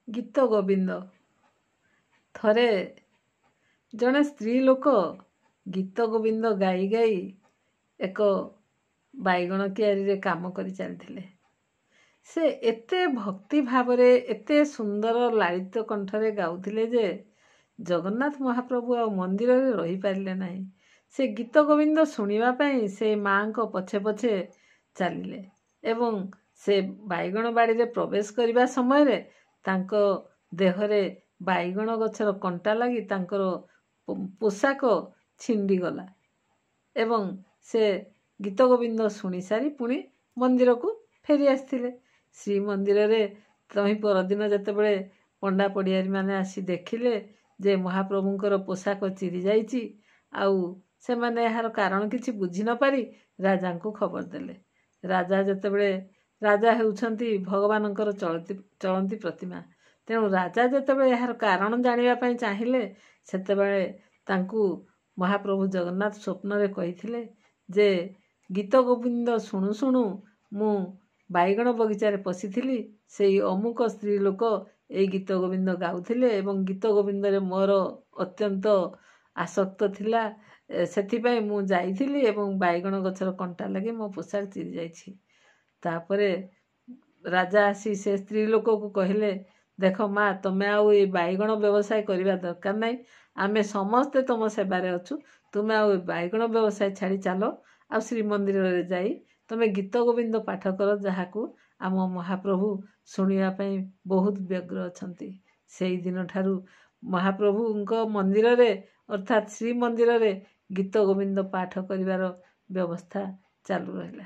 गीत गोविंद थरे जड़े स्त्री लोक गीत गोविंद गाई गाई एक बैगण कियारी काम कर चलते से एते भक्ति भावरे एते सुंदर लालित कंठरे गाउथिले जे जगन्नाथ महाप्रभु आ मंदिर रे रही पारिले नहीं। से गीत गोविंद सुनिबा पई से मां को पछे पछे चलिले एवं से बैगण बाड़ी रे प्रवेश करबा समय रे तांको देहरे बैगण गछर कंटा लगी तांकर पोशाक छिंडी गला एवं से गीत गोविंद शुणी सारी पुणी मंदिर को फेरी आसथिले। श्री मंदिर रे तही परदिन जेतेबेले पंडा पड़ियारी माने आसी देखिले जे महाप्रभुंकर पोशाक चिरी जाइछि आउ से माने यार कारण किछि बुझी न पारी राजा को खबर देले। राजा जेतेबेले राजा हेउछंती भगवानंकर चलंती प्रतिमा तेणु राजा जेतेबेले यार कारण जानिबा पई चाहिले सेतेबेले तांकू महाप्रभु जगन्नाथ स्वप्न रे कहिथिले जे गीत गोविंद शुणु शुणु मु बैगण बगीचा रे पशिथिली से अमुक स्त्री लोक ए गीत गोविंद गाउथिले एवं गीत गोविंद रे मोर अत्यंत आसक्त थिला सेथिपई मु जाइथिली एवं बैगण गछर कंटा लगे मो पोशाक चिरी जाइछि। तापरे राजा आसी से स्त्री लोक को कहले देख माँ तमे आउ ए बैगण व्यवसाय करबा दरकार नहीं आमे समस्ते तुम सेवारे अछु तुमे आउ बैगण व्यवसाय छाड़ी चलो आ श्री मंदिर रे जाई तमे गीत गोविंद पाठ कर जहाकू आम महाप्रभु शुणिया पई बहुत व्यग्र अछंती। सेई दिन ठारू महाप्रभु मंदिर रे अर्थात श्री मंदिर रे गीत गोविंद पाठ करिवार व्यवस्था चालू रहिला।